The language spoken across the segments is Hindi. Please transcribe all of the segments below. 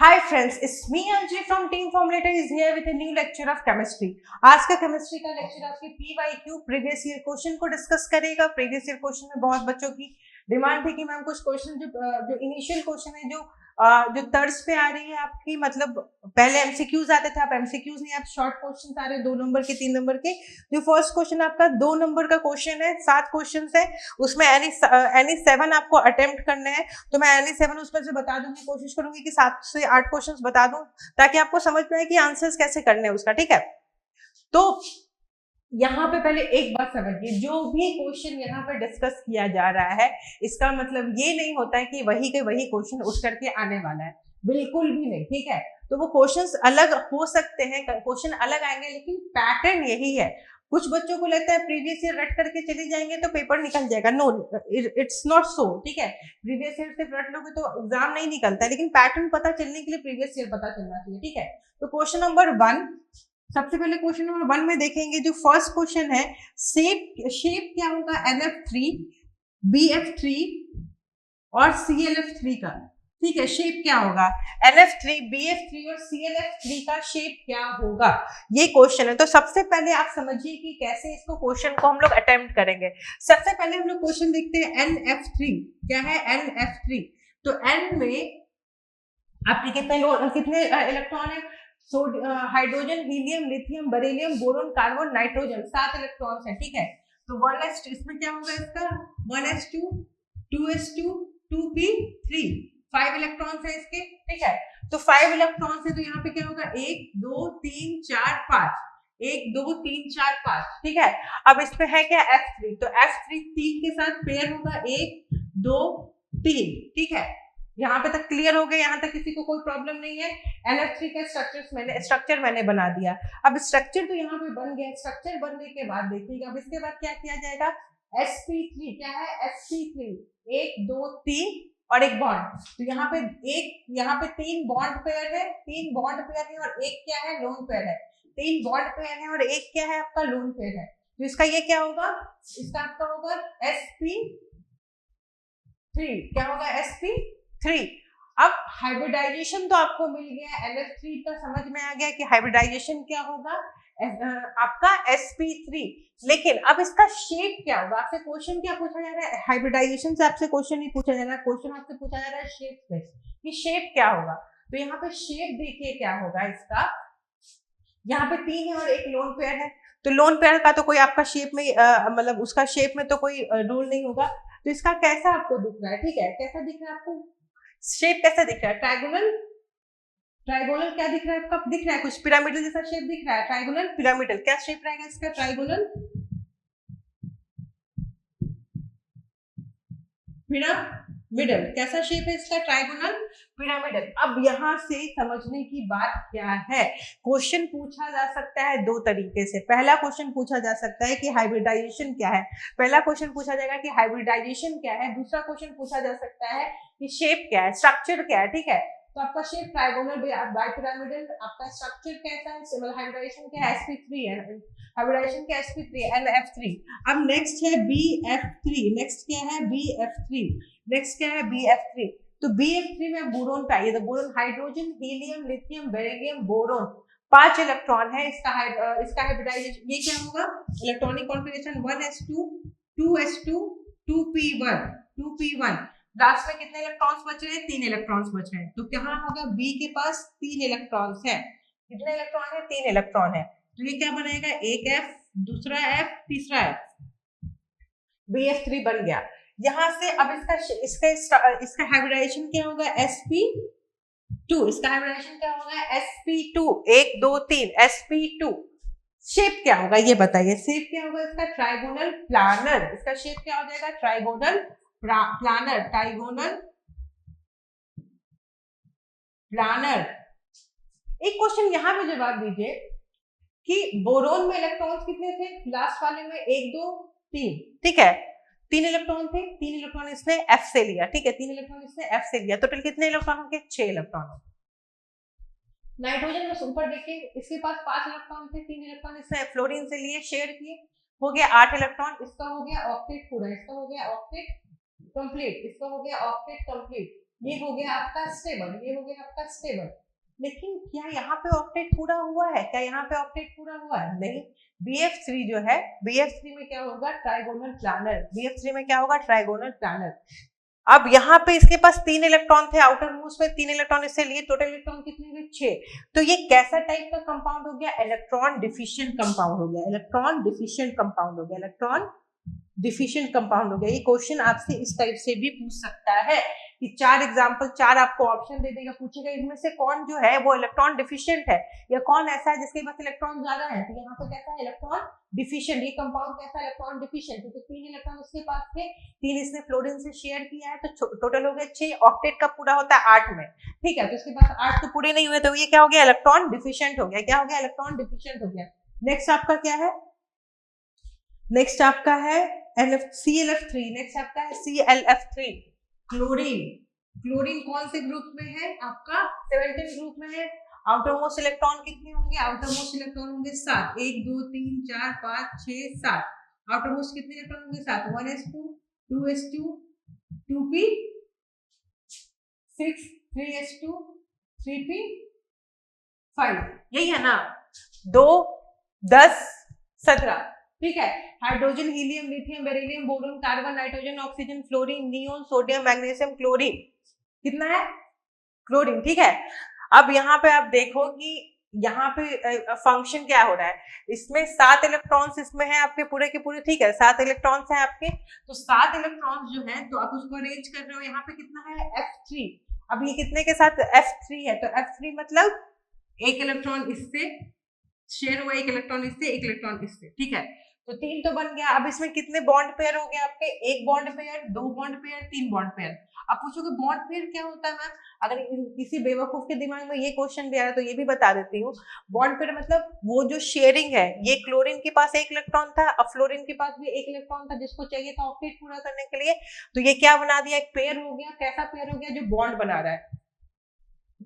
Hi friends, it's me Anji from Team Formulator is here with a new lecture of chemistry. आज का केमिस्ट्री का लेक्चर आपके PYQ प्रीवियस ईयर क्वेश्चन को डिस्कस करेगा। प्रीवियस ईयर क्वेश्चन में बहुत बच्चों की डिमांड थी कि मैम कुछ क्वेश्चन जो इनिशियल क्वेश्चन है जो तर्ज पे आ रही है आपकी, मतलब पहले एमसीक्यूज आते थे, आप एमसीक्यूज नहीं, आप शॉर्ट क्वेश्चन आ रहे हैं 2 नंबर के 3 नंबर के। जो फर्स्ट क्वेश्चन आपका 2 नंबर का क्वेश्चन है, 7 क्वेश्चन है, उसमें एनी 7 आपको अटेम्प्ट करने हैं। तो मैं एनी 7 उसमें से बता दूंगी, कोशिश करूंगी कि 7 से 8 क्वेश्चन बता दूं ताकि आपको समझ में आए कि आंसर्स कैसे करने हैं उसका। ठीक है, तो यहाँ पे पहले एक बात समझिए, जो भी क्वेश्चन यहाँ पे डिस्कस किया जा रहा है इसका मतलब ये नहीं होता है कि वही के वही क्वेश्चन उठ करके आने वाला है, बिल्कुल भी नहीं। ठीक है, तो वो क्वेश्चंस अलग हो सकते हैं, क्वेश्चन अलग आएंगे, लेकिन पैटर्न यही है। कुछ बच्चों को लगता है प्रीवियस ईयर रट करके चले जाएंगे तो पेपर निकल जाएगा। No, it's not so. ठीक है, प्रीवियस ईयर सिर्फ रट लोगे तो एग्जाम नहीं निकलता है, लेकिन पैटर्न पता चलने के लिए प्रीवियस ईयर पता चलना चाहिए। ठीक है, तो क्वेश्चन नंबर 1, सबसे पहले क्वेश्चन नंबर 1 में देखेंगे। जो फर्स्ट क्वेश्चन है, शेप क्या होगा NF3, BF3 और ClF3 का। ठीक है, शेप क्या होगा NF3, BF3 और ClF3 का शेप क्या होगा, ये क्वेश्चन है। तो सबसे पहले आप समझिए कि कैसे इसको क्वेश्चन को हम लोग अटेम्प्ट करेंगे। सबसे पहले हम लोग क्वेश्चन देखते हैं NF3 क्या है। NF3 तो N में आपके कितने इलेक्ट्रॉन है? Hydrogen, helium, lithium, beryllium, boron, carbon, nitrogen, 7 electrons हैं। ठीक है, तो 1s2 इसमें क्या होगा इसका 1s2 2s2 2p3, 5 इलेक्ट्रॉन्स है इसके। ठीक है, तो 5 इलेक्ट्रॉन्स है, तो यहाँ पे क्या होगा 1 2 3 4 5, 1 2 3 4 5। ठीक है, अब इसमें है क्या F3, तो F3 3 के साथ पेयर होगा 1 2 3। ठीक है, यहाँ पे तक क्लियर हो गया, यहाँ तक किसी को कोई प्रॉब्लम नहीं है। NF3 का स्ट्रक्चर मैंने बना दिया। अब स्ट्रक्चर तो यहाँ पे बन गया, स्ट्रक्चर बनने के बाद देखिएगा अब इसके बाद क्या किया जाएगा। sp3 क्या है sp3, 1 2 3 और एक बॉन्ड। तो यहाँ पे 3 बॉन्ड पेयर है, 3 बॉन्ड पेयर है और एक क्या है लोन पेयर है। 3 बॉन्ड पेयर है और एक क्या है आपका लोन पेयर है। तो इसका ये क्या होगा, इसका आपका होगा sp3। क्या होगा sp3। अब हाइब्रिडाइजेशन तो आपको मिल गया, NF3 का समझ में आ गया कि हाइब्रिडाइजेशन क्या होगा आपका sp3। लेकिन अब इसका शेप क्या होगा, आपसे क्वेश्चन क्या पूछा जा रहा है, हाइब्रिडाइजेशन से आपसे क्वेश्चन नहीं पूछा जा रहा है, क्वेश्चन आपसे पूछा जा रहा है शेप से कि शेप क्या होगा। तो यहाँ पे शेप देखिए क्या होगा इसका, यहाँ पे 3 है और एक लोन पेयर है। तो लोन पेयर का तो कोई आपका शेप में मतलब उसका शेप में तो कोई रूल नहीं होगा। तो इसका कैसा आपको दिख रहा है, ठीक है, कैसा दिख रहा है आपको, शेप कैसा दिख रहा है, ट्राइगोनल क्या दिख रहा है आपका, दिख रहा है कुछ पिरामिडल जैसा शेप दिख रहा है, ट्राइगोनल पिरामिडल। क्या शेप रहेगा इसका, ट्राइगोनल पिरामिडल। कैसा शेप है इसका, ट्राइगोनल पिरामिडल। अब यहाँ से समझने की बात क्या है, क्वेश्चन पूछा जा सकता है 2 तरीके से। पहला क्वेश्चन पूछा जा सकता है कि हाइब्रिडाइजेशन क्या है, पहला क्वेश्चन पूछा जाएगा कि हाइब्रिडाइजेशन क्या है। दूसरा क्वेश्चन पूछा जा सकता है कि शेप क्या है, स्ट्रक्चर क्या है। ठीक है, तो आपका शेप ट्राइगोनल बाइपिरामिडल, आपका स्ट्रक्चर कैसा है, सिमिलर हाइब्रिडाइजेशन क्या है sp3 है, हाइब्रिडाइजेशन क्या sp3 NF3। अब नेक्स्ट है BF3, नेक्स्ट क्या है BF3, नेक्स्ट क्या है BF3। तो BF3 में बोरोन पाइए, तो boron hydrogen, helium, lithium, beryllium, boron, 5 electron है। इसका हाइब्रिडाइजेशन ये क्या होगा, electronic configuration 1s2 2s2 2p1 2p1। Last में कितने इलेक्ट्रॉन्स बच रहे हैं, 3 इलेक्ट्रॉन्स बच रहे हैं। तो क्या होगा B के पास 3 इलेक्ट्रॉन्स हैं। कितने इलेक्ट्रॉन है, 3 इलेक्ट्रॉन है। तो ये क्या बनाएगा, एक F, दूसरा F, तीसरा F, BF3 बन गया। यहाँ से अब इसका हाइब्रिडाइजेशन क्या होगा sp2, इसका हाइब्रिडाइजेशन क्या होगा sp2, 1 2 3 sp2। शेप क्या होगा ये बताइए, शेप क्या होगा इसका, ट्राइगोनल प्लानर। इसका शेप क्या हो जाएगा, ट्राइगोनल प्लानर, ट्राइगोनल प्लानर। एक क्वेश्चन यहाँ पे जवाब दीजिए कि बोरोन में इलेक्ट्रॉन्स कितने थे, लास्ट वाले में 1 2 3। ठीक है, 3 इलेक्ट्रॉन थे, 3 इलेक्ट्रॉन इसने F से लिया। ठीक है, 3 इलेक्ट्रॉन इसने F से लिया, टोटल कितने इलेक्ट्रॉन होंगे, 6 इलेक्ट्रॉन। नाइट्रोजन में ऊपर देखिए, इसके पास 5 इलेक्ट्रॉन थे, 3 इलेक्ट्रॉन इसने फ्लोरीन से लिए, शेयर किए, हो गया 8 इलेक्ट्रॉन। इसका हो गया ऑक्टेट पूरा, इसका हो गया ऑक्टेट कंप्लीट, इसका हो गया ऑक्टेट कंप्लीट। ये हो गया आपका स्टेबल, ये हो गया आपका स्टेबल। लेकिन क्या यहाँ पे ऑक्टेट पूरा हुआ है? क्या यहाँ पे ऑक्टेट पूरा हुआ है? नहीं। BF3 जो है, BF3 में क्या होगा? Trigonal planner. BF3 में क्या होगा? Trigonal planner. अब यहाँ पे इसके पास 3 इलेक्ट्रॉन थे, आउटर मोस्ट में 3 इलेक्ट्रॉन इससे लिए, टोटल इलेक्ट्रॉन कितने हुए? 6। तो ये कैसा टाइप का कंपाउंड हो गया? इलेक्ट्रॉन डिफिशिएंट कंपाउंड हो गया, इलेक्ट्रॉन डिफिशिएंट कंपाउंड हो गया, इलेक्ट्रॉन डिफिशिएंट कंपाउंड हो गया। ये क्वेश्चन आपसे इस टाइप से भी पूछ सकता है कि 4 एग्जांपल, 4 आपको ऑप्शन दे देगा, पूछेगा इनमें से कौन जो है वो इलेक्ट्रॉन डिफिशिएंट है या कौन ऐसा है जिसके पास इलेक्ट्रॉन ज्यादा है। तो यहाँ पे कैसा है? Electron deficient. ये कंपाउंड कैसा? इलेक्ट्रॉन डिफिशिएंट, क्योंकि 3 इलेक्ट्रॉन उसके पास थे, 3 इसने फ्लोरीन से शेयर किया है, तो टोटल हो गया 6। ऑक्टेट का पूरा होता है 8 में, ठीक है। तो इसके पास 8 तो पूरे नहीं हुए, तो ये क्या हो गया? इलेक्ट्रॉन डिफिशिएंट हो गया। क्या हो गया? इलेक्ट्रॉन डिफिशिएंट हो गया। नेक्स्ट आपका क्या है? नेक्स्ट आपका है ClF3। नेक्स्ट आपका है ClF3, क्लोरीन। क्लोरीन कौन से ग्रुप में है? आपका 17 ग्रुप में है। आउटर मोस्ट इलेक्ट्रॉन कितने होंगे? आउटर मोस्ट इलेक्ट्रॉन होंगे 7। 1 2 3 4 5 6 7। आउटर मोस्ट कितने इलेक्ट्रॉन होंगे? 7। 1s2 2s2 2p 6 3s2 3p 5। यही है ना? 2 10 17, ठीक है। Hydrogen, helium, lithium, beryllium, boron, carbon, nitrogen, oxygen, fluorine, neon, sodium, magnesium, chlorine. कितना है? क्लोरीन, ठीक है। अब यहाँ पे आप देखो कि यहाँ पे फंक्शन क्या हो रहा है। इसमें 7 इलेक्ट्रॉन्स इसमें है आपके पूरे के पूरे, ठीक है। 7 इलेक्ट्रॉन्स है आपके, तो 7 इलेक्ट्रॉन्स जो है तो आप उसको अरेंज कर रहे हो। यहाँ पे कितना है? F3। अब ये कितने के साथ? F3 है, तो F3 मतलब एक इलेक्ट्रॉन इससे शेयर हुआ, एक इलेक्ट्रॉन इससे, एक इलेक्ट्रॉन इससे, ठीक है। तो 3 तो बन गया। अब इसमें कितने बॉन्ड पेयर हो गए आपके? 1 bond pair, 2 bond pair, 3 bond pair. अब पूछोगे बॉन्ड पेयर क्या होता है मैम? अगर किसी बेवकूफ के दिमाग में ये क्वेश्चन भी आ रहा है तो ये भी बता देती हूँ। बॉन्ड पेयर मतलब वो जो शेयरिंग है, ये क्लोरीन के पास 1 इलेक्ट्रॉन था, अब फ्लोरीन के पास भी 1 इलेक्ट्रॉन था जिसको चाहिए था ऑक्टेट पूरा करने के लिए, तो ये क्या बना दिया? एक पेयर हो गया। कैसा पेयर हो गया? जो बॉन्ड बना रहा है,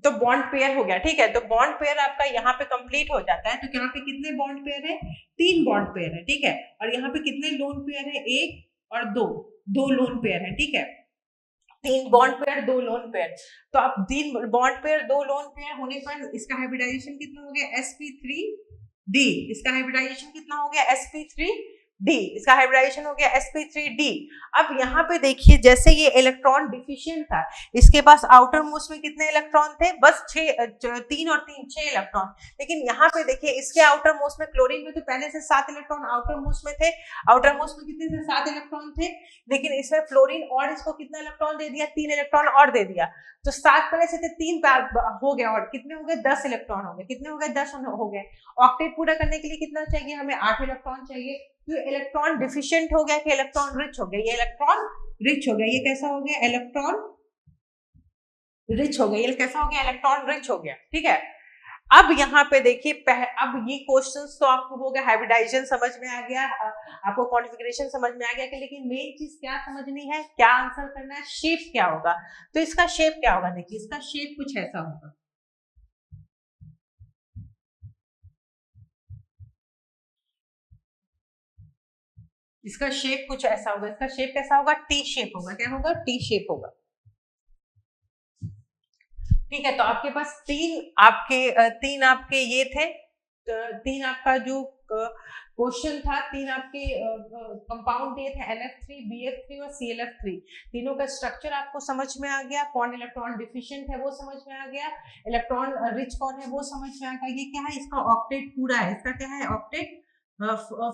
तो बॉन्ड पेयर हो गया, ठीक है। तो बॉन्ड पेयर आपका यहाँ पे कंप्लीट हो जाता है। तो यहाँ पे कितने बॉन्ड पेयर है? 3 बॉन्ड पेयर है, ठीक है। और यहाँ पे कितने लोन पेयर है? 1 और 2, 2 लोन पेयर है, ठीक है। 3 बॉन्ड पेयर, 2 लोन पेयर। तो अब 3 बॉन्ड पेयर, 2 लोन पेयर होने पर इसका हाइब्रिडाइजेशन कितना हो गया? sp3d। इसका हाइब्रिडाइजेशन कितना हो गया? sp3d। इसका हाइब्रिडाइजेशन हो गया sp3d। अब यहाँ पे देखिए, जैसे ये इलेक्ट्रॉन डिफिशिएंट था, इसके पास आउटर मोस्ट में कितने इलेक्ट्रॉन थे? बस 3 और 3 6 इलेक्ट्रॉन। लेकिन यहाँ पे देखिए, इसके आउटर मोस्ट में, क्लोरीन में तो पहले से 7 इलेक्ट्रॉन आउटर मोस्ट में थे। आउटर मोस्ट में कितने थे? 7 इलेक्ट्रॉन थे। लेकिन इसमें फ्लोरीन और इसको कितना इलेक्ट्रॉन दे दिया? 3 इलेक्ट्रॉन और दे दिया। तो 7 पहले से थे, 3 हो गया, और कितने हो गए? 10 इलेक्ट्रॉन हो गए। कितने हो गए? 10 हो गए। ऑक्टेट पूरा करने के लिए कितना चाहिए हमें? 8 इलेक्ट्रॉन चाहिए। तो इलेक्ट्रॉन डिफिशिएंट हो गया कि इलेक्ट्रॉन रिच हो गया? ये इलेक्ट्रॉन रिच हो गया। ये कैसा हो गया? इलेक्ट्रॉन रिच हो गया। ये कैसा हो गया? इलेक्ट्रॉन रिच हो गया, ठीक है। अब यहाँ पे देखिए, अब ये क्वेश्चंस तो आपको हो गया, हाइब्रिडाइजेशन समझ में आ गया, आपको कॉन्फ़िगरेशन समझ में आ गया कि, लेकिन मेन चीज क्या समझनी है, क्या आंसर करना है, शेप क्या होगा। तो इसका शेप क्या होगा? देखिए, इसका शेप कुछ ऐसा होगा। इसका शेप कुछ ऐसा होगा। इसका शेप कैसा होगा? टी शेप होगा। क्या होगा? टी शेप होगा, ठीक है। तो आपके पास तीन आपके ये थे, 3 आपका जो क्वेश्चन था, 3 आपके कंपाउंड दिए थे, NF3, BF3 और ClF3। तीनों का स्ट्रक्चर आपको समझ में आ गया। कौन इलेक्ट्रॉन डिफिशिएंट है वो समझ में आ गया, इलेक्ट्रॉन रिच कौन है वो समझ में आ गया। ये क्या है? इसका ऑक्टेट पूरा है। इसका क्या है? Octet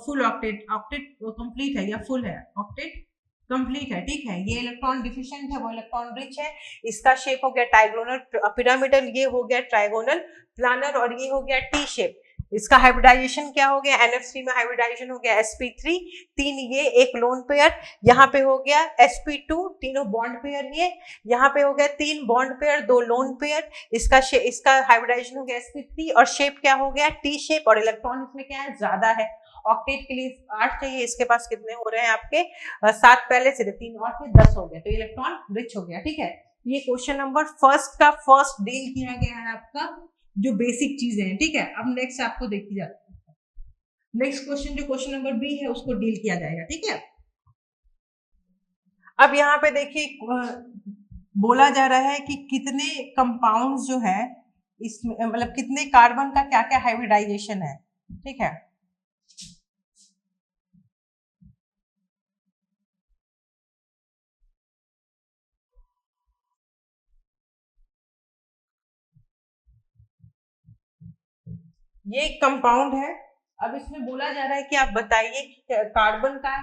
full octet. Octet complete है या फुल है? ऑक्टेट कंप्लीट है, ठीक है। ये इलेक्ट्रॉन डिफिशिएंट है, वो इलेक्ट्रॉन रिच है। इसका शेप हो गया ट्राइगोनल पिरामिडल, ये हो गया ट्राइगोनल प्लानर, और ये हो गया टी शेप। इसका हाइब्रिडाइजेशन क्या हो गया? NF3 में हाइब्रिडाइजेशन हो गया sp3, 3 ये, 1 लोन पेयर। यहाँ पे हो गया sp2, तीनों बॉन्ड पेयर ये। यहाँ पे हो गया 3 बॉन्ड पेयर, 2 लोन पेयर। इसका हाइब्रिडाइजेशन हो गया sp3, और शेप क्या हो गया? T shape. और इलेक्ट्रॉन इसमें क्या है? ज्यादा है। ऑक्टेट के लिए 8 चाहिए, इसके पास कितने हो रहे हैं आपके? 7 पहले से थे, 3 और थे, 10 हो गए। तो इलेक्ट्रॉन रिच हो गया, ठीक है। ये क्वेश्चन नंबर फर्स्ट का फर्स्ट डील किया गया है आपका, जो बेसिक चीजें हैं, ठीक है। अब नेक्स्ट आपको देखी जाती है, नेक्स्ट क्वेश्चन जो क्वेश्चन नंबर बी है उसको डील किया जाएगा, ठीक है। अब यहाँ पे देखिए, बोला जा रहा है कि कितने कंपाउंड्स जो है इसमें, मतलब कितने कार्बन का क्या क्या हाइब्रिडाइजेशन है, ठीक है। ये एक कंपाउंड है। अब इसमें बोला जा रहा है कि आप बताइए कि कार्बन का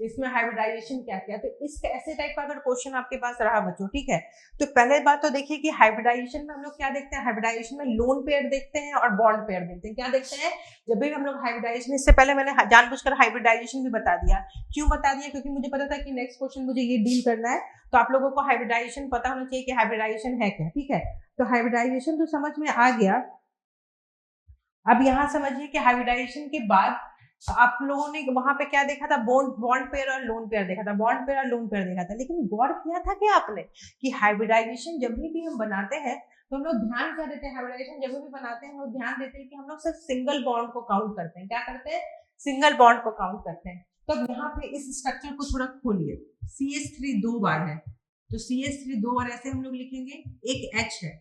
इसमें हाइब्रिडाइजेशन क्या क्या। तो इस ऐसे टाइप का अगर क्वेश्चन आपके पास रहा बच्चों, ठीक है, तो पहले बात तो देखिए कि हाइब्रिडाइजेशन में हम लोग क्या देखते हैं, हाइब्रिडाइजेशन में लोन पेयर देखते हैं और बॉन्ड पेयर देखते हैं। क्या देखते हैं जब भी हम लोग हाइब्रिडाइजेशन, इससे पहले मैंने जानबूझकर हाइब्रिडाइजेशन भी बता दिया। क्यों बता दिया? क्योंकि मुझे पता था कि नेक्स्ट क्वेश्चन मुझे ये डील करना है, तो आप लोगों को हाइब्रिडाइजेशन पता होना चाहिए कि हाइब्रिडाइजेशन है क्या, ठीक है। तो हाइब्रिडाइजेशन तो समझ में आ गया। अब यहाँ समझिए कि हाइब्रिडाइजेशन के बाद आप लोगों ने वहां पे क्या देखा था, बॉन्ड पेयर और लोन पेयर देखा था, बॉन्ड पेयर और लोन पेयर देखा था। लेकिन गौर किया था कि आपने कि हाइब्रिडाइजेशन जब भी हम बनाते हैं तो हम लोग ध्यान क्या देते हैं, हाइब्रिडाइजेशन जब भी बनाते हैं हम लोग ध्यान देते हैं कि हम लोग सिर्फ सिंगल बॉन्ड को काउंट करते हैं। क्या करते हैं? सिंगल बॉन्ड को काउंट करते हैं। तो अब यहाँ पे इस स्ट्रक्चर को थोड़ा खोलिए। CH3 दो बार है, तो CH3 दो बार ऐसे हम लोग लिखेंगे। एक H है,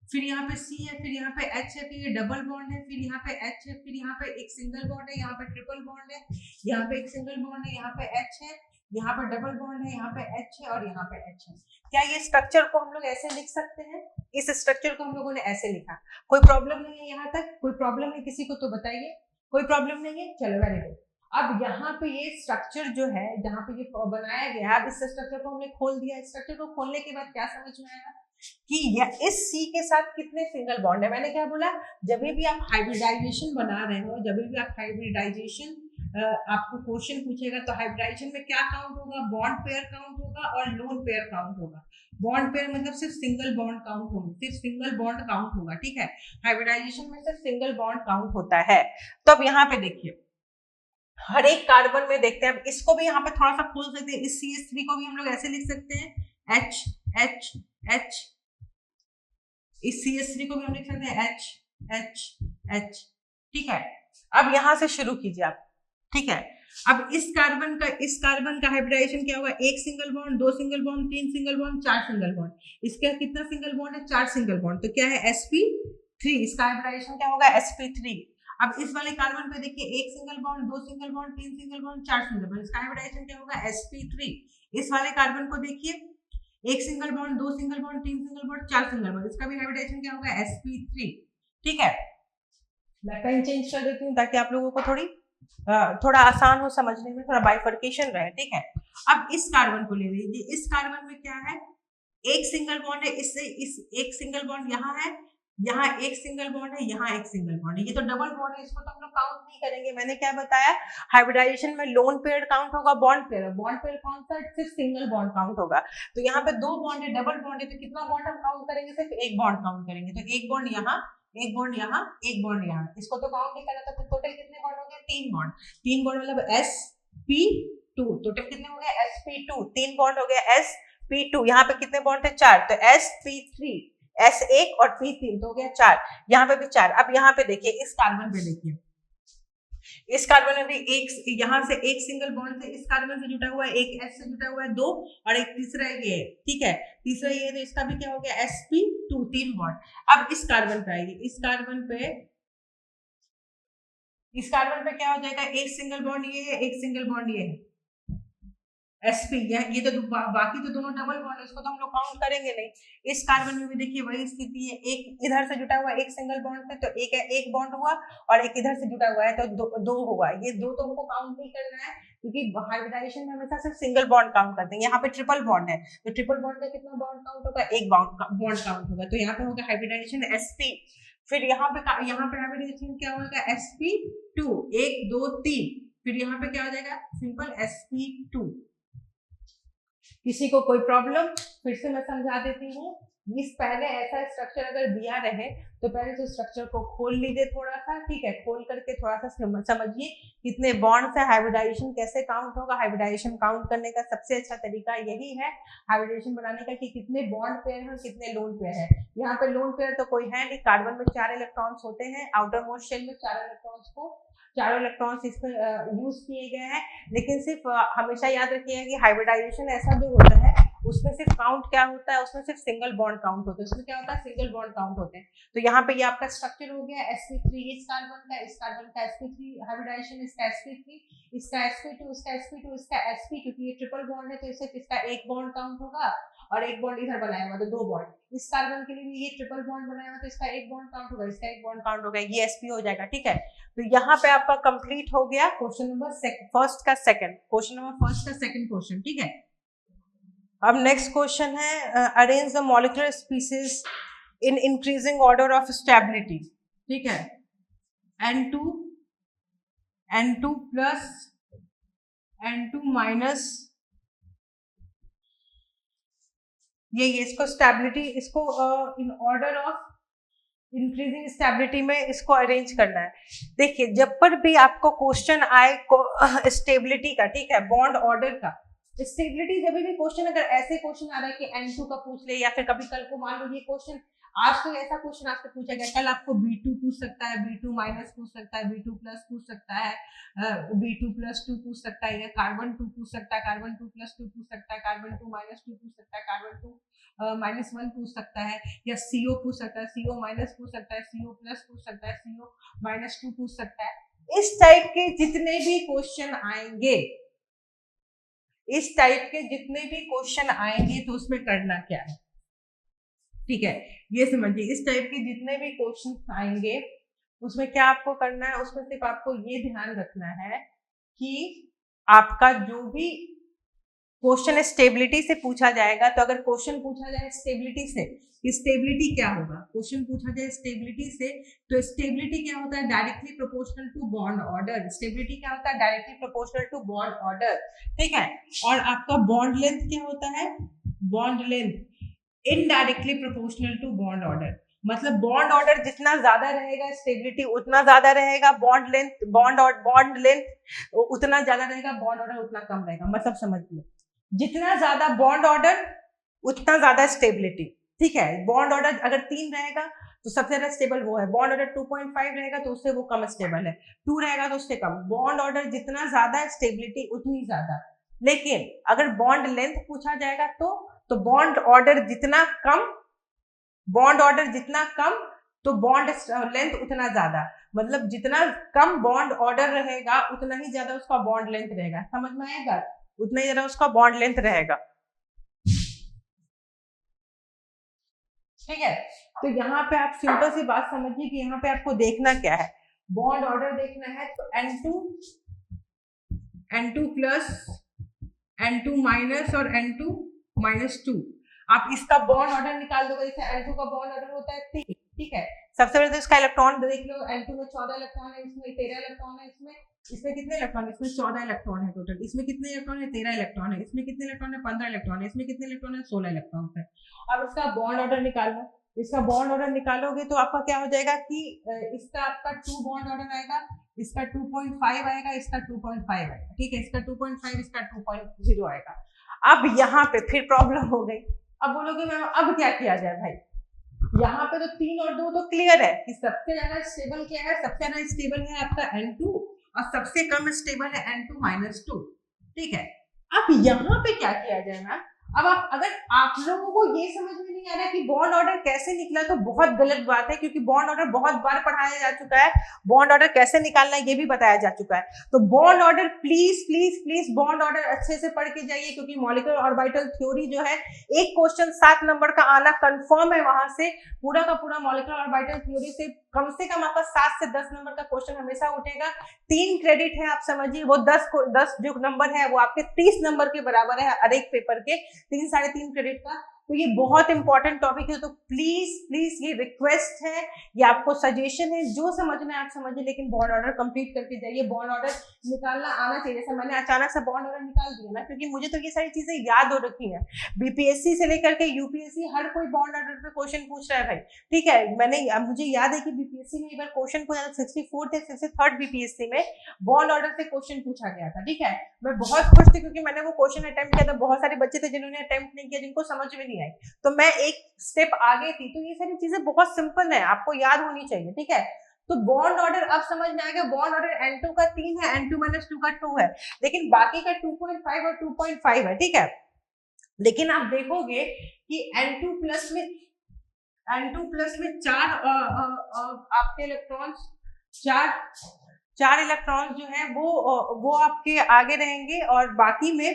फिर यहाँ पे C है, फिर यहाँ पे H है, फिर ये डबल बॉन्ड है, फिर यहाँ पे H है, फिर यहाँ पे एक सिंगल बॉन्ड है, यहाँ पे ट्रिपल बॉन्ड है, यहाँ पे एक सिंगल बॉन्ड है, यहाँ पे H है, यहाँ पे डबल बॉन्ड है, यहाँ पे H है और यहाँ पे H है। क्या ये स्ट्रक्चर को हम लोग ऐसे लिख सकते हैं? इस स्ट्रक्चर को हम लोगों ने ऐसे लिखा। कोई प्रॉब्लम नहीं है यहाँ तक? कोई प्रॉब्लम है किसी को तो बताइए। कोई प्रॉब्लम नहीं है, चलो वेरी गुड। अब यहाँ पे ये स्ट्रक्चर जो है जहाँ पे ये बनाया गया, अब इस स्ट्रक्चर को हमने खोल दिया। स्ट्रक्चर को खोलने के बाद क्या समझ में आया कि इस C के साथ कितने सिंगल बॉन्ड है। मैंने क्या बोला, जब भी आप हाइब्रिडाइजेशन बना रहे हो, जब भी आप हाइब्रिडाइजेशन आपको क्वेश्चन पूछेगा तो हाइब्रिडाइजेशन में क्या काउंट होगा, बॉन्ड पेयर काउंट होगा और लोन पेयर काउंट होगा। बॉन्ड पेयर मतलब सिर्फ सिंगल बॉन्ड काउंट होगा, सिर्फ सिंगल बॉन्ड काउंट होगा, ठीक है। हाइब्रिडाइजेशन में सिर्फ सिंगल बॉन्ड काउंट होता है। तो अब यहाँ पे देखिए हर एक कार्बन में देखते हैं। अब इसको भी यहाँ पे थोड़ा सा खोल सकते हैं। इस CH3 को भी हम लोग ऐसे लिख सकते हैं, H H H। इस CH3 को भी हम लिख सकते हैं H H H, ठीक है। अब यहां से शुरू कीजिए आप, ठीक है। अब इस कार्बन का हाइब्रिडाइजेशन क्या होगा, एक सिंगल बॉन्ड, दो सिंगल बॉन्ड, तीन सिंगल बॉन्ड, चार सिंगल बॉन्ड। इसका कितना सिंगल बॉन्ड है? चार सिंगल बॉन्ड। तो क्या है? sp3। इसका हाइब्रिडाइजेशन क्या होगा? sp3। अब इस वाले कार्बन पे देखिए, एक सिंगल बॉन्ड, दो सिंगल बॉन्ड, तीन सिंगल बॉन्ड, चार सिंगल बॉन्ड। इसका हाइब्रिडाइजेशन क्या होगा? sp3। इस वाले कार्बन को देखिए, एक सिंगल बॉन्ड, दो सिंगल बॉन्ड, तीन सिंगल बॉन्ड, चार सिंगल बॉन्ड। इसका भी हाइब्रिडाइजेशन क्या होगा? sp3, ठीक है। मैं पेन चेंज कर देती हूँ ताकि आप लोगों को थोड़ा आसान हो समझने में, थोड़ा बाइफर्केशन रहे, ठीक है। अब इस कार्बन को ले लीजिए। इस कार्बन में क्या है? एक सिंगल बॉन्ड है, इससे इस एक सिंगल बॉन्ड यहाँ है, यहाँ एक सिंगल बॉन्ड है, यहाँ एक सिंगल बॉन्ड है। ये तो डबल बॉन्ड है, इसको तो हम लोग काउंट नहीं करेंगे। मैंने क्या बताया, हाइब्रिडाइजेशन में लोन पेयर काउंट होगा, बॉन्ड पेयर कौन सा? सिर्फ सिंगल बॉन्ड काउंट होगा। तो यहाँ पे दो बॉन्ड है, डबल बॉन्ड है, तो कितना बॉन्ड हम काउंट करेंगे? सिर्फ एक बॉन्ड काउंट करेंगे। तो एक बॉन्ड यहाँ, एक बॉन्ड यहाँ, एक बॉन्ड यहाँ, इसको तो काउंट नहीं करना। तो टोटल कितने बॉन्ड हो गए? तीन बॉन्ड। तीन बॉन्ड मतलब sp2। टोटल कितने हो गए? sp2। तीन बॉन्ड हो गया sp2। यहाँ पे कितने बॉन्ड थे? चार। तो sp3, S1 और P3 तो हो गया चार। यहाँ पे भी चार। अब यहाँ पे देखिए, इस कार्बन पे देखिए, इस कार्बन में भी एक, यहाँ से एक सिंगल बॉन्ड से इस कार्बन से जुटा हुआ है, एक S से जुटा हुआ है, दो, और एक तीसरा ये है, ठीक है। तीसरा ये, तो इसका भी क्या हो गया? sp2, तीन बॉन्ड। अब इस कार्बन पे आएगी, इस कार्बन पे क्या हो जाएगा? एक सिंगल बॉन्ड ये है, एक सिंगल बॉन्ड ये है, sp। ये तो बाकी तो दोनों डबल बॉन्ड है, इसको तो हम लोग काउंट करेंगे नहीं। इस कार्बन में भी देखिए वही स्थिति है, एक इधर से जुटा हुआ है, एक सिंगल बॉन्ड पे, तो एक बॉन्ड हुआ, और एक इधर से जुटा हुआ है, तो दो होगा। ये दो तो हमको काउंट नहीं करना है, क्योंकि हाइब्रिडाइजेशन में हमेशा सिर्फ सिंगल बॉन्ड काउंट करते हैं। यहाँ पे ट्रिपल बॉन्ड है, तो ट्रिपल बॉन्ड में कितना बॉन्ड काउंट होगा? एक बॉन्ड काउंट होगा। तो यहाँ पे होगा हाइब्रिडाइजेशन sp। फिर यहाँ पे हाइब्रिडाइजेशन क्या होगा? sp2, एक, दो, तीन। फिर यहाँ पे क्या हो जाएगा? Simple sp2। किसी को कोई प्रॉब्लम? फिर से मैं समझा देती हूँ। इस पहले ऐसा स्ट्रक्चर अगर दिया रहे तो पहले तो स्ट्रक्चर को खोल लीजिए थोड़ा सा, ठीक है। खोल करके थोड़ा सा समझिए कितने बॉन्ड से हाइब्रिडाइजेशन कैसे काउंट होगा। हाइब्रिडाइजेशन काउंट करने का सबसे अच्छा तरीका यही है हाइब्रिडाइजेशन बनाने का, कि कितने बॉन्ड पेयर है, कितने लोन पेयर है। यहाँ पे लोन पेयर तो कोई है नहीं, कार्बन में चार इलेक्ट्रॉन्स होते हैं, आउटर मोस्ट शेल में चार इलेक्ट्रॉन्स को चारों इलेक्ट्रॉन्स इसमें यूज किए गए हैं, लेकिन सिर्फ हमेशा याद रखिएगा कि हाइब्रिडाइजेशन ऐसा जो होता है उसमें सिर्फ काउंट क्या होता है, उसमें सिर्फ सिंगल बॉन्ड काउंट होता है, उसमें क्या होता है, सिंगल बॉन्ड काउंट होते हैं। तो यहाँ पे ये आपका स्ट्रक्चर हो गया sp3, इस कार्बन का sp3 हाइब्रिडाइजेशन, इसका sp3, इसका sp2, इसका sp2, इसका sp, क्योंकि ये ट्रिपल बॉन्ड है तो सिर्फ इसका एक बॉन्ड काउंट होगा और एक बॉन्ड इधर बनाया हुआ तो दो बॉन्ड, इस कार्बन के लिए भी ये ट्रिपल बॉन्ड बनाया हुआ तो इसका एक बॉन्ड काउंट होगा, इसका एक बॉन्ड काउंट होगा, ये sp हो जाएगा। ठीक है, तो यहाँ पे आपका कंप्लीट हो गया क्वेश्चन नंबर फर्स्ट का सेकंड, क्वेश्चन नंबर फर्स्ट का सेकंड क्वेश्चन। ठीक है, अब नेक्स्ट क्वेश्चन है arrange the molecular species in increasing order of stability. ठीक है, N2 N2 plus N2 minus, ये इसको स्टेबिलिटी, इसको in order of increasing stability में इसको अरेंज करना है। देखिए जब पर भी आपको क्वेश्चन आए स्टेबिलिटी का, ठीक है, बॉन्ड ऑर्डर का, स्टेबिलिटी जब भी क्वेश्चन, अगर ऐसे क्वेश्चन आ रहा है कि N2 का पूछ ले, या फिर कभी कल को मान लो ये क्वेश्चन आज तो ऐसा क्वेश्चन आपसे पूछा गया, कल आपको B2 पूछ सकता है, B2 माइनस पूछ सकता है, B2 प्लस पूछ सकता है, B2 प्लस 2 पूछ सकता है, या कार्बन 2 पूछ सकता है, कार्बन 2 प्लस 2 पूछ सकता है, कार्बन 2 माइनस 2 पूछ सकता है, कार्बन 2 माइनस 1 पूछ सकता है, या CO पूछ सकता है, CO माइनस पूछ सकता है, CO प्लस पूछ सकता है, CO माइनस 2 पूछ सकता है। इस टाइप के जितने भी क्वेश्चन आएंगे, इस टाइप के जितने भी क्वेश्चन आएंगे तो उसमें करना क्या है, ठीक है, ये समझिए। इस टाइप के जितने भी क्वेश्चन आएंगे उसमें क्या आपको करना है, उसमें सिर्फ आपको ये ध्यान रखना है कि आपका जो भी क्वेश्चन स्टेबिलिटी से पूछा जाएगा, तो अगर क्वेश्चन पूछा जाए स्टेबिलिटी से, स्टेबिलिटी क्या होगा, क्वेश्चन पूछा जाए स्टेबिलिटी से, तो स्टेबिलिटी क्या होता है, directly proportional to bond order. Stability क्या होता है, directly proportional to bond order. ठीक है, और आपका बॉन्ड लेंथ क्या होता है, bond length indirectly proportional to bond order. मतलब बॉन्ड ऑर्डर जितना ज्यादा रहेगा स्टेबिलिटी उतना ज्यादा रहेगा, बॉन्ड लेंथ उतना ज्यादा रहेगा, बॉन्ड ऑर्डर उतना कम रहेगा। मतलब समझिए, जितना ज्यादा बॉन्ड ऑर्डर उतना ज्यादा स्टेबिलिटी। ठीक है, बॉन्ड ऑर्डर अगर 3 रहेगा तो सबसे ज्यादा स्टेबल वो है, बॉन्ड ऑर्डर 2.5 रहेगा तो उससे वो कम स्टेबल है, 2 रहेगा तो उससे कम। बॉन्ड ऑर्डर जितना ज्यादा स्टेबिलिटी उतनी ज्यादा। लेकिन अगर बॉन्ड लेंथ पूछा जाएगा तो बॉन्ड ऑर्डर जितना कम, बॉन्ड ऑर्डर जितना कम तो बॉन्ड लेंथ उतना ज्यादा। मतलब जितना कम बॉन्ड ऑर्डर रहेगा उतना ही ज्यादा उसका बॉन्ड लेंथ रहेगा। समझ में आएगा, उतना ही ज्यादा उसका बॉन्ड लेंथ रहेगा। ठीक है, तो यहाँ पे आप सिंपल सी बात समझिए कि यहाँ पे आपको देखना क्या है, बॉन्ड ऑर्डर देखना है। तो N2 प्लस, N2 माइनस और N2 माइनस 2, आप इसका बॉन्ड ऑर्डर निकाल दोगे। जैसे N2 का बॉन्ड ऑर्डर होता है 3। ठीक है, सबसे पहले तो इसका इलेक्ट्रॉन देख लो, N2 में 14 इलेक्ट्रॉन है, इसमें 13 इलेक्ट्रॉन है, इसमें कितने इलेक्ट्रॉन है, इसमें 14 इलेक्ट्रॉन है टोटल। इसमें कितने इलेक्ट्रॉन है, 13 इलेक्ट्रॉन है। इसमें कितने इलेक्ट्रॉन है, 15 इलेक्ट्रॉन है। इसमें कितने इलेक्ट्रॉन है, 16 इलेक्ट्रॉन है। अब इसका बॉन्ड ऑर्डर निकालो। इसका बॉन्ड ऑर्डर निकालोगे तो आपका क्या हो जाएगा कि इसका आपका 2 बॉन्ड ऑर्डर आएगा, इसका 2.5 आएगा, इसका 2.5 आएगा। ठीक है, इसका 2.5, इसका 2.0 आएगा। अब यहाँ पे फिर प्रॉब्लम हो गई। अब बोलोगे मैम अब क्या किया जाए भाई, यहाँ पे तो 3 और 2 तो क्लियर है कि सबसे ज्यादा स्टेबल क्या है, सबसे ज्यादा स्टेबल है आपका N2 और सबसे कम स्टेबल है N2 माइनस 2। ठीक है, अब यहाँ पे क्या किया जाए मैम, अब अगर आप लोगों को ये समझ में नहीं आ रहा कि बॉन्ड ऑर्डर कैसे निकला तो बहुत गलत बात है, क्योंकि बॉन्ड ऑर्डर बहुत बार पढ़ाया जा चुका है, बॉन्ड ऑर्डर कैसे निकालना है ये भी बताया जा चुका है। तो bond order please please please bond order अच्छे से पढ़ के जाइए, क्योंकि मॉलिक्यूलर ऑर्बिटल थ्योरी जो है एक क्वेश्चन 7 नंबर का आना कंफर्म है। वहां से पूरा का पूरा मॉलिक्यूलर ऑर्बिटल थ्योरी से कम आपका 7 से 10 नंबर का क्वेश्चन हमेशा उठेगा। 3 क्रेडिट है, आप समझिए, वो 10 जो नंबर है वो आपके 30 नंबर के बराबर है हर एक पेपर के, 3 साढ़े 3 क्रेडिट का। तो ये बहुत इंपॉर्टेंट टॉपिक है, तो प्लीज प्लीज ये रिक्वेस्ट है, ये आपको सजेशन है, जो समझना है आप समझिए, लेकिन बॉन्ड ऑर्डर कंप्लीट करके जाइए। बॉन्ड ऑर्डर निकालना आना चाहिए। जैसे मैंने अचानक से बॉन्ड ऑर्डर निकाल दिया ना, क्योंकि मुझे तो ये सारी चीजें याद हो रखी है, बीपीएससी से लेकर के यूपीएससी हर कोई बॉन्ड ऑर्डर पे क्वेश्चन पूछ रहा है भाई। ठीक है, मुझे याद है कि बीपीएससी में एक बार क्वेश्चन पूछा था, 64th या 63rd बीपीएससी में बॉन्ड ऑर्डर से क्वेश्चन पूछा गया था। ठीक है, मैं बहुत खुश थी क्योंकि मैंने वो क्वेश्चन अटेम्प्ट किया था। बहुत सारे बच्चे थे जिन्होंने अटेम्प्ट नहीं किया, जिनको समझ में नहीं आई, तो मैं एक स्टेप आगे थी। तो ये सारी चीजें बहुत सिंपल है, आपको याद होनी चाहिए। ठीक है, तो बॉन्ड ऑर्डर अब समझ में आ गया, बॉन्ड ऑर्डर N2 का 3 है, N2 - 2 का 2 है, लेकिन बाकी का 2.5 और 2.5 है, ठीक है। लेकिन आप देखोगे कि N2 प्लस में आपके इलेक्ट्रॉन्स चार इलेक्ट्रॉन्स जो है वो आपके आगे रहेंगे, और बाकी में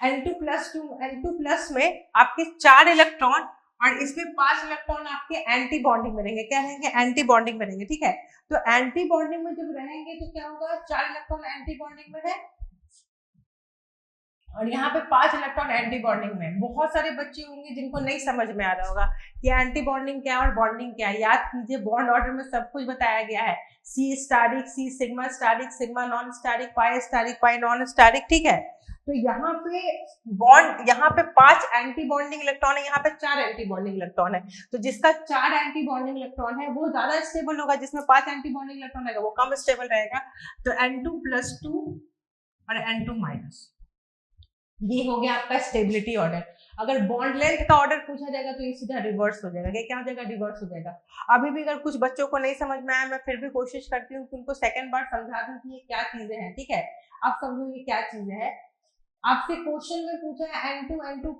N2 प्लस में आपके 4 इलेक्ट्रॉन और इसमें 5 इलेक्ट्रॉन आपके एंटी बॉन्डिंग में रहेंगे। क्या रहेंगे? एंटी बॉन्डिंग में रहेंगे, ठीक है। तो एंटी बॉन्डिंग में जब रहेंगे तो क्या होगा, 4 इलेक्ट्रॉन एंटी बॉन्डिंग में है और यहाँ पे 5 इलेक्ट्रॉन एंटी बॉन्डिंग में। बहुत सारे बच्चे होंगे जिनको नहीं समझ में आ रहा होगा कि एंटी बॉन्डिंग क्या और बॉन्डिंग क्या है। याद कीजिए, बॉन्ड ऑर्डर में सब कुछ बताया गया है, सी स्टारिक, सी सिग्मा स्टारिक, सिग्मा नॉन स्टारिक, पाई नॉन स्टारिक, ठीक है। तो यहाँ पे बॉन्ड, यहाँ पे 5 एंटी बॉन्डिंग इलेक्ट्रॉन है, यहाँ पे 4 एंटी बॉन्डिंग इलेक्ट्रॉन है। तो जिसका 4 एंटी बॉन्डिंग इलेक्ट्रॉन है वो ज्यादा स्टेबल होगा, जिसमें 5 एंटी बॉन्डिंग इलेक्ट्रॉन रहेगा वो कम स्टेबल रहेगा। तो N2+2 और N2-, ये हो गया आपका स्टेबिलिटी ऑर्डर। अगर बॉन्ड लेंथ का ऑर्डर पूछा जाएगा तो ये सीधा रिवर्स हो जाएगा। क्या हो जाएगा? रिवर्स हो जाएगा। अभी भी अगर कुछ बच्चों को नहीं समझ में आया, मैं फिर भी कोशिश करती हूँ कि उनको सेकंड बार समझा दूं कि ये क्या चीजें हैं, ठीक है। आप समझो ये क्या चीजें हैं। आपसे क्वेश्चन में पूछा है N2 N2+,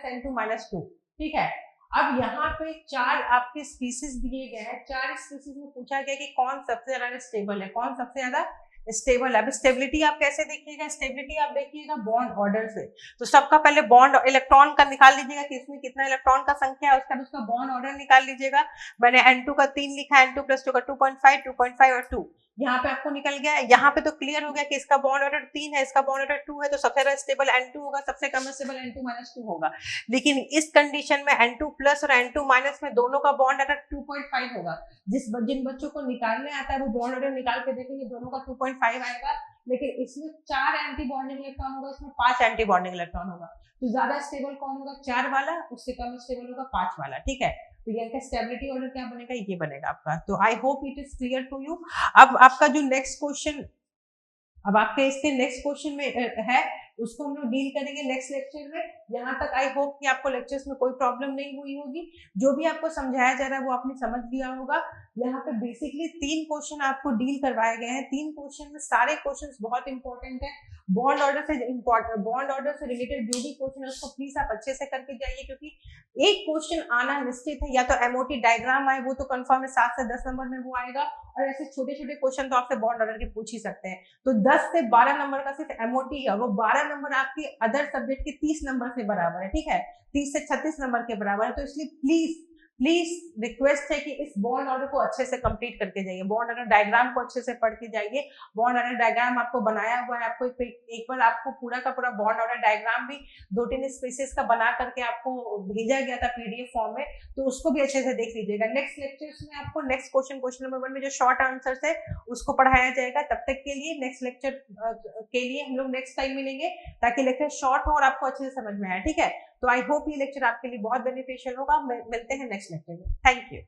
N2-2, ठीक है। अब यहाँ पे 4 आपके स्पीसीज दिए गए हैं, 4 स्पीसीज में पूछा गया कि कौन सबसे ज्यादा स्टेबल है, कौन सबसे ज्यादा स्टेबल है। अब स्टेबिलिटी आप कैसे देखिएगा? स्टेबिलिटी आप देखिएगा बॉन्ड ऑर्डर से। तो सबका पहले बॉन्ड इलेक्ट्रॉन का निकाल लीजिएगा कि इसमें कितना इलेक्ट्रॉन का संख्या है, उसका भी उसका बॉन्ड ऑर्डर निकाल लीजिएगा। मैंने N2 का 3 लिखा है, N2+2 का 2.5, 2.5 और 2, यहाँ पे आपको निकल गया है। यहाँ पे तो क्लियर हो गया कि इसका बॉन्ड ऑर्डर 3 है, इसका बॉन्ड ऑर्डर 2 है, तो सबसे ज्यादा स्टेबल N2 होगा, सबसे कम स्टेबल N2-2 होगा। लेकिन इस कंडीशन में N2+ और N2- में दोनों का बॉन्ड ऑर्डर 2.5 होगा। जिन बच्चों को निकालने आता है वो बॉन्ड ऑर्डर निकाल के देखेंगे, दोनों का 2.5 आएगा। लेकिन इसमें 4 एंटी बॉन्डिंग इलेक्ट्रॉन होगा, इसमें 5 एंटी बॉन्डिंग इलेक्ट्रॉन होगा। तो ज्यादा स्टेबल कौन होगा? 4 वाला, उससे कम स्टेबल होगा 5 वाला, ठीक है। तो ये स्टेबिलिटी ऑर्डर क्या बनेगा? ये बनेगा आपका। तो I hope it is clear to you. अब आपका जो नेक्स्ट क्वेश्चन, अब आपके इसके नेक्स्ट क्वेश्चन में है, उसको हम लोग डील करेंगे नेक्स्ट लेक्चर में। यहाँ तक आई होप कि आपको लेक्चर्स में कोई प्रॉब्लम नहीं हुई होगी। जो भी आपको समझाया जा रहा है वो आपने समझ लिया होगा। यहाँ पे बेसिकली 3 क्वेश्चन आपको डील करवाए गए हैं। 3 क्वेश्चन में सारे क्वेश्चंस बहुत इंपॉर्टेंट है। बॉन्ड ऑर्डर से रिलेटेड जो भी क्वेश्चन है उसको प्लीज आप अच्छे से करके जाइए, क्योंकि एक क्वेश्चन आना निश्चित है। या तो एमओटी डायग्राम आए, वो तो कंफर्म है 7 से 10 नंबर में वो आएगा, और ऐसे छोटे छोटे क्वेश्चन तो आपसे बॉन्ड ऑर्डर के पूछ ही सकते हैं। तो 10 से 12 नंबर का सिर्फ एमओटी है, वो 12 नंबर आपके अदर सब्जेक्ट के 30 नंबर से बराबर है, ठीक है। 30 से 36 नंबर के बराबर है। तो इसलिए प्लीज रिक्वेस्ट है कि इस बॉन्ड ऑर्डर को अच्छे से कंप्लीट करके जाइए, बॉन्ड ऑर्डर डायग्राम को अच्छे से पढ़ के जाइए। बॉन्ड ऑर्डर डायग्राम आपको बनाया हुआ है, आपको एक बार आपको पूरा का पूरा बॉन्ड ऑर्डर डायग्राम भी 2-3 स्पेसेस का बना करके आपको भेजा गया था पीडीएफ फॉर्म में, तो उसको भी अच्छे से देख लीजिएगा। नेक्स्ट लेक्चर्स में आपको नेक्स्ट क्वेश्चन नंबर 1 में जो शॉर्ट आंसर्स है उसको पढ़ाया जाएगा। तब तक के लिए नेक्स्ट लेक्चर के लिए हम लोग नेक्स्ट टाइम मिलेंगे, ताकि लेक्चर शॉर्ट हो और आपको अच्छे से समझ में आए, ठीक है। तो आई होप ये लेक्चर आपके लिए बहुत बेनिफिशियल होगा। मिलते हैं नेक्स्ट लेक्चर में। Thank you.